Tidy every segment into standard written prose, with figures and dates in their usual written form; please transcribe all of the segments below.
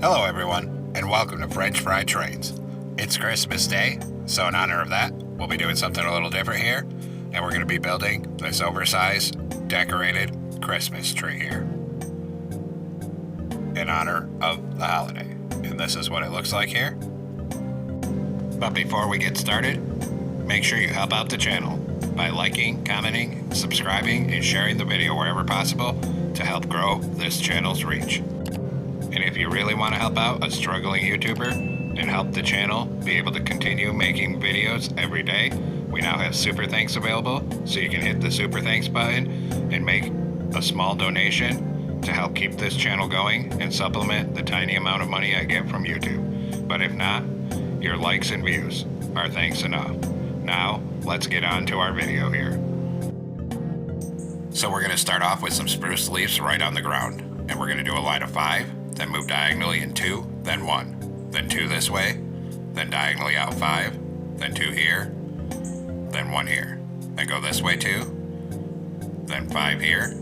Hello everyone, and welcome to French Fried Trains. It's Christmas Day, so in honor of that, we'll be doing something a little different here, and we're going to be building this oversized, decorated Christmas tree here in honor of the holiday. And this is what it looks like here. But before we get started, make sure you help out the channel by liking, commenting, subscribing, and sharing the video wherever possible to help grow this channel's reach. And if you really want to help out a struggling YouTuber and help the channel be able to continue making videos every day, we now have Super Thanks available, so you can hit the Super Thanks button and make a small donation to help keep this channel going and supplement the tiny amount of money I get from YouTube. But if not, your likes and views are thanks enough. Now, let's get on to our video here. So we're going to start off with some spruce leaves right on the ground, and we're going to do a line of 5. Then move diagonally in 2, then 1, then 2 this way, then diagonally out 5, then 2 here, then 1 here. Then go this way 2, then 5 here,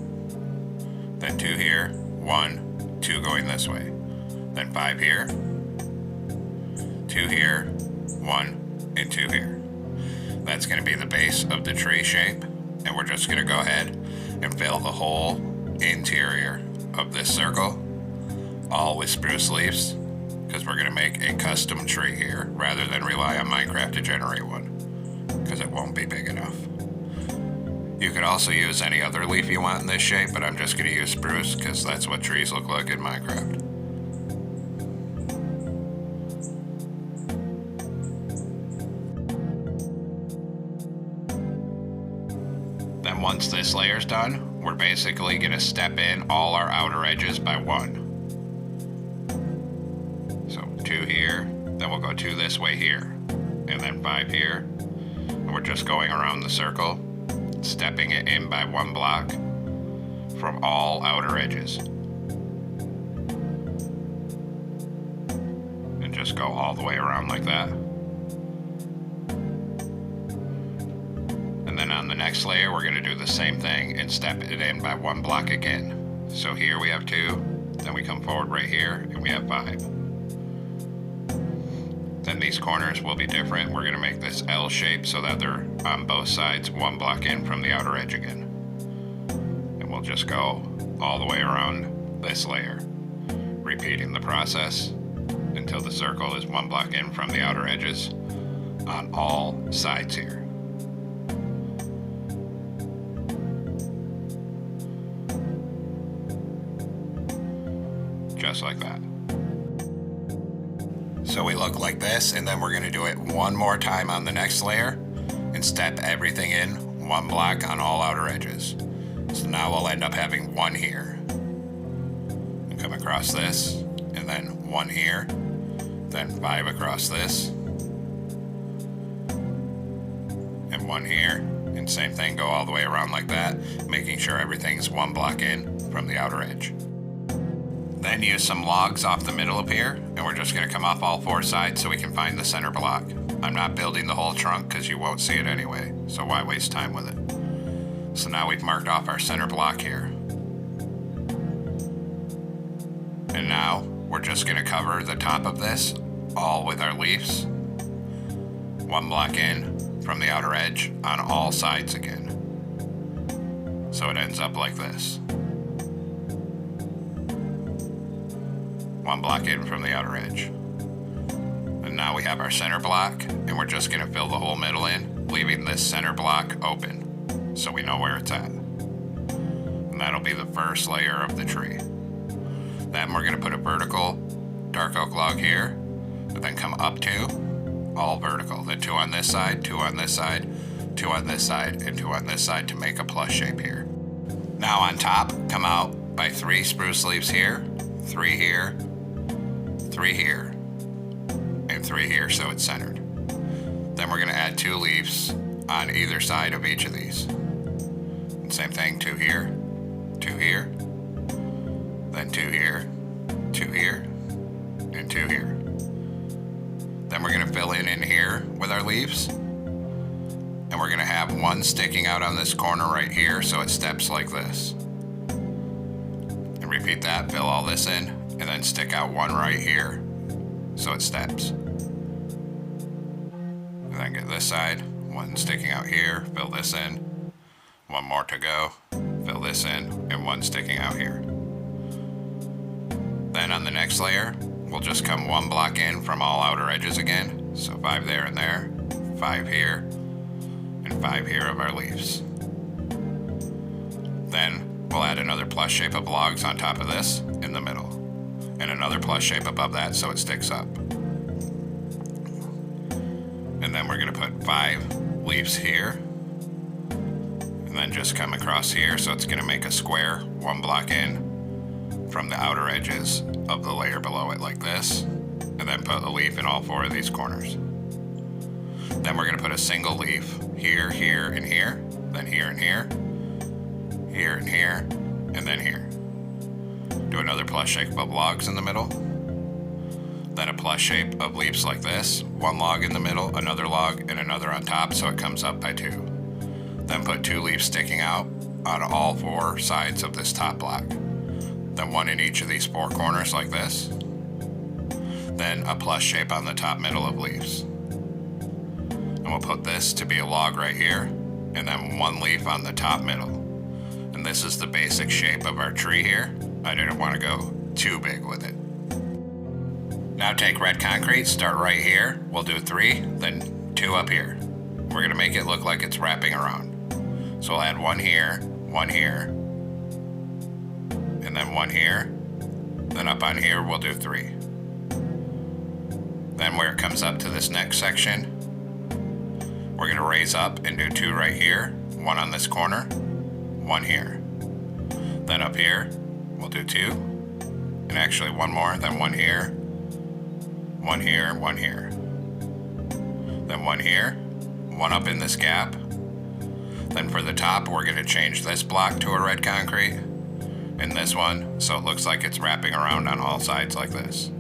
then 2 here, 1, 2 going this way, then 5 here, 2 here, 1, and 2 here. That's going to be the base of the tree shape, and we're just going to go ahead and fill the whole interior of this circle all with spruce leaves, because we're going to make a custom tree here rather than rely on Minecraft to generate one, because it won't be big enough. You could also use any other leaf you want in this shape, but I'm just going to use spruce because that's what trees look like in Minecraft. Then once this layer's done, we're basically going to step in all our outer edges by 1. 2 here, then we'll go 2 this way here, and then 5 here, and we're just going around the circle, stepping it in by 1 block from all outer edges, and just go all the way around like that. And then on the next layer we're going to do the same thing and step it in by 1 block again. So here we have 2, then we come forward right here and we have 5. Then these corners will be different. We're going to make this L shape so that they're on both sides 1 block in from the outer edge again. And we'll just go all the way around this layer, repeating the process until the circle is 1 block in from the outer edges on all sides here. Just like that. So we look like this, and then we're going to do it 1 more time on the next layer and step everything in 1 block on all outer edges. So now we'll end up having 1 here. And come across this, and then 1 here, then 5 across this, and 1 here, and same thing, go all the way around like that, making sure everything's 1 block in from the outer edge. Then use some logs off the middle of here, and we're just going to come off all 4 sides so we can find the center block. I'm not building the whole trunk because you won't see it anyway, so why waste time with it? So now we've marked off our center block here. And now we're just going to cover the top of this all with our leaves. 1 block in from the outer edge on all sides again. So it ends up like this. 1 block in from the outer edge. And now we have our center block, and we're just going to fill the whole middle in, leaving this center block open so we know where it's at. And that'll be the first layer of the tree. Then we're going to put a vertical dark oak log here, and then come up 2, all vertical. Then 2 on this side, 2 on this side, 2 on this side, and 2 on this side to make a plus shape here. Now on top, come out by 3 spruce leaves here, 3 here, 3 here, and 3 here so it's centered. Then we're going to add 2 leaves on either side of each of these. And same thing, 2 here, 2 here, then 2 here, 2 here, and 2 here. Then we're going to fill in here with our leaves. And we're going to have 1 sticking out on this corner right here so it steps like this. And repeat that, fill all this in, and and then stick out one right here so it steps. And then get this side, one sticking out here, fill this in, one more to go, fill this in, and one sticking out here. Then on the next layer, we'll just come one block in from all outer edges again. So 5 there and there, 5 here, and 5 here of our leaves. Then we'll add another plus shape of logs on top of this in the middle, and another plus shape above that so it sticks up. And then we're gonna put 5 leaves here, and then just come across here, so it's gonna make a square one block in from the outer edges of the layer below it like this, and then put a leaf in all 4 of these corners. Then we're gonna put a single leaf here, here, and here, then here and here, here and here, and then here. Do another plus shape of logs in the middle, then a plus shape of leaves like this, one log in the middle, another log, and another on top so it comes up by 2. Then put 2 leaves sticking out on all 4 sides of this top block. Then one in each of these 4 corners like this. Then a plus shape on the top middle of leaves. And we'll put this to be a log right here, and then 1 leaf on the top middle. And this is the basic shape of our tree here. I didn't want to go too big with it. Now take red concrete, start right here. We'll do 3, then 2 up here. We're gonna make it look like it's wrapping around. So we'll add 1 here, 1 here, and then 1 here. Then up on here, we'll do 3. Then where it comes up to this next section, we're gonna raise up and do 2 right here, 1 on this corner, 1 here. Then up here, we'll do 2, and actually 1 more, then 1 here, 1 here, 1 here. Then 1 here, 1 up in this gap. Then for the top, we're gonna change this block to a red concrete, and this one, so it looks like it's wrapping around on all sides like this.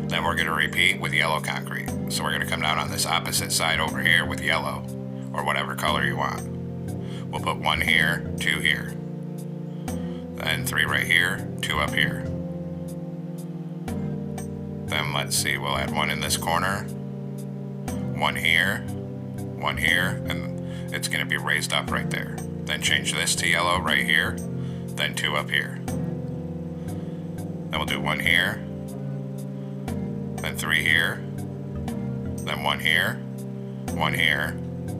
Then we're gonna repeat with yellow concrete. So we're gonna come down on this opposite side over here with yellow, or whatever color you want. We'll put 1 here, 2 here. Then 3 right here, 2 up here. Then let's see, we'll add 1 in this corner, 1 here, 1 here, and it's gonna be raised up right there. Then change this to yellow right here, then 2 up here. Then we'll do 1 here, then 3 here, then 1 here, 1 here.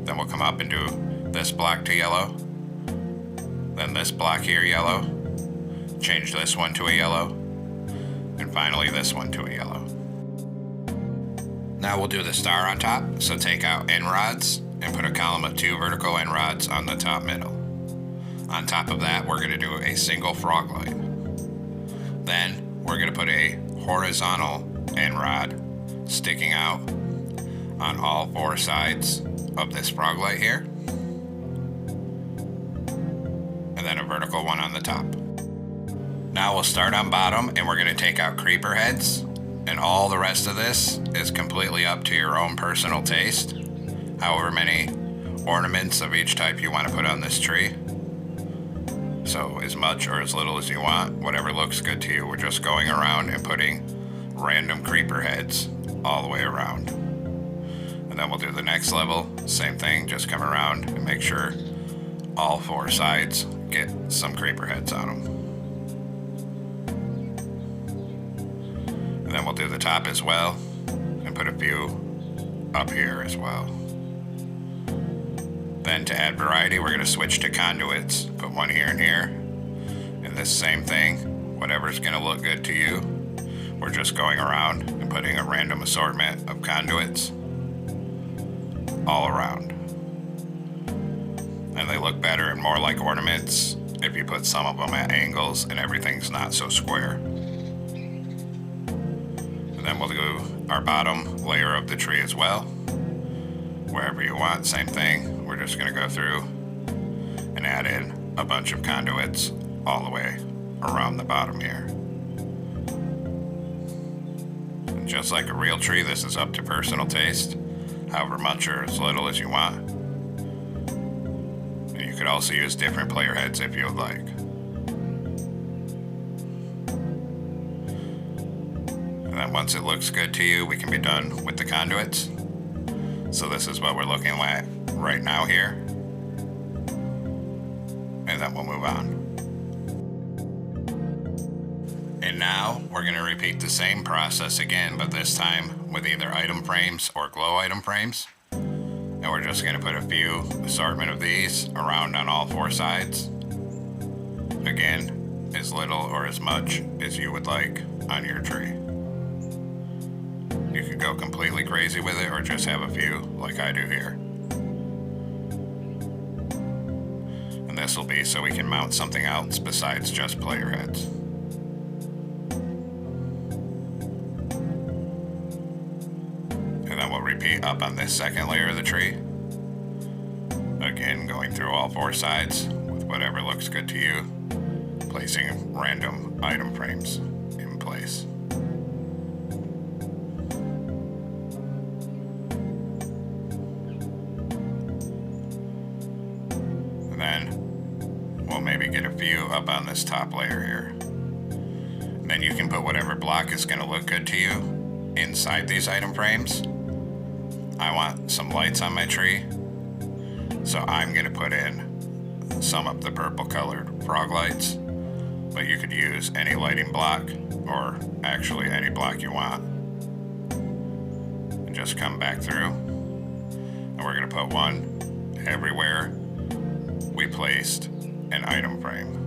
Then we'll come up and do this block to yellow, then this block here yellow, change this one to a yellow, and finally this one to a yellow. Now we'll do the star on top, so take out end rods and put a column of 2 vertical end rods on the top middle. On top of that, we're gonna do a single frog light. Then we're gonna put a horizontal end rod sticking out on all 4 sides of this frog light here, and then a vertical one on the top. Now we'll start on bottom, and we're gonna take out creeper heads, and all the rest of this is completely up to your own personal taste. However many ornaments of each type you want to put on this tree. So as much or as little as you want, whatever looks good to you. We're just going around and putting random creeper heads all the way around. And then we'll do the next level, same thing, just come around and make sure all 4 sides get some creeper heads on them. And then we'll do the top as well and put a few up here as well. Then to add variety, we're gonna switch to conduits. Put 1 here and here. And this same thing, whatever's gonna look good to you. We're just going around and putting a random assortment of conduits all around. And they look better and more like ornaments if you put some of them at angles and everything's not so square. And then we'll do our bottom layer of the tree as well. Wherever you want, same thing. We're just gonna go through and add in a bunch of conduits all the way around the bottom here. And just like a real tree, this is up to personal taste, however much or as little as you want. And you could also use different player heads if you would like. And then once it looks good to you, we can be done with the conduits. So this is what we're looking at right now here. And then we'll move on. And now we're going to repeat the same process again, but this time with either item frames or glow item frames. And we're just going to put a few assortment of these around on all four sides. Again, as little or as much as you would like on your tree. You could go completely crazy with it or just have a few like I do here. And this will be so we can mount something else besides just player heads. And then we'll repeat up on this second layer of the tree. Again, going through all four sides with whatever looks good to you, placing random item frames in place. And then we'll maybe get a few up on this top layer here. And then you can put whatever block is going to look good to you inside these item frames. I want some lights on my tree, so I'm going to put in some of the purple colored frog lights, but you could use any lighting block or actually any block you want. And just come back through, and we're going to put one everywhere we placed an item frame.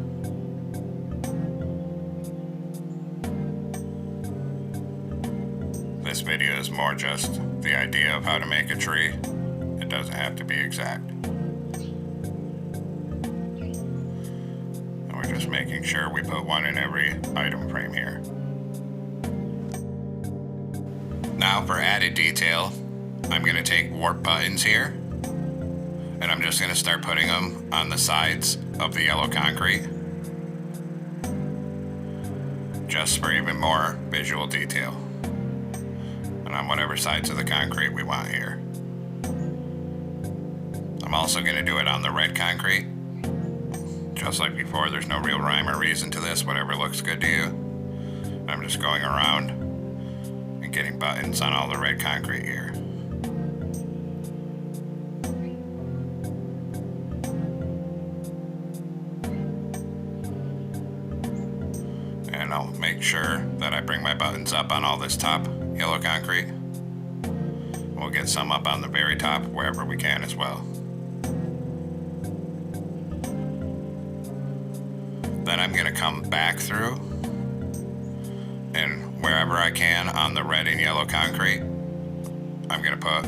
This video is more just the idea of how to make a tree. It doesn't have to be exact. And we're just making sure we put one in every item frame here. Now for added detail, I'm going to take warp buttons here, and I'm just going to start putting them on the sides of the yellow concrete, just for even more visual detail. And on whatever sides of the concrete we want here. I'm also going to do it on the red concrete. Just like before, there's no real rhyme or reason to this, whatever looks good to you. I'm just going around and getting buttons on all the red concrete here. And I'll make sure that I bring my buttons up on all this top yellow concrete. We'll get some up on the very top wherever we can as well. Then I'm going to come back through, and wherever I can on the red and yellow concrete, I'm going to put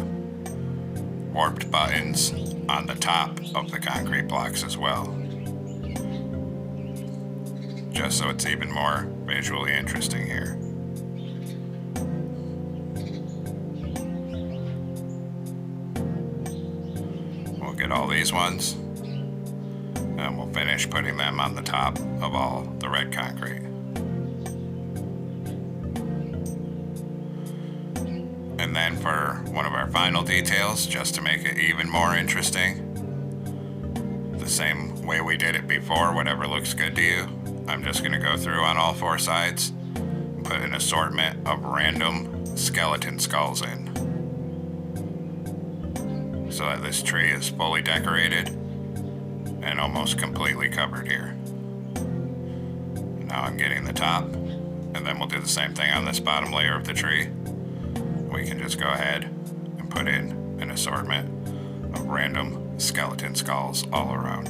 warped buttons on the top of the concrete blocks as well, just so it's even more visually interesting here. Get all these ones, and we'll finish putting them on the top of all the red concrete. And then for one of our final details, just to make it even more interesting, the same way we did it before, whatever looks good to you, I'm just going to go through on all four sides and put an assortment of random skeleton skulls in, so that this tree is fully decorated and almost completely covered here. Now I'm getting the top, and then we'll do the same thing on this bottom layer of the tree. We can just go ahead and put in an assortment of random skeleton skulls all around.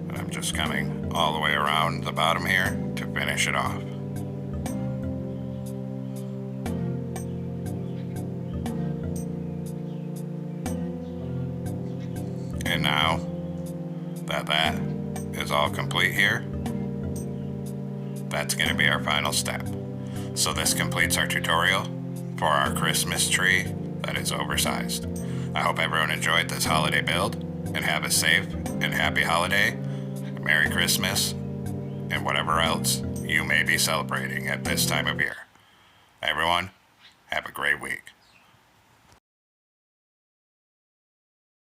And I'm just coming all the way around the bottom here to finish it off. And now that is all complete here, that's going to be our final step. So this completes our tutorial for our Christmas tree that is oversized. I hope everyone enjoyed this holiday build, and have a safe and happy holiday, Merry Christmas, and whatever else you may be celebrating at this time of year. Everyone, have a great week.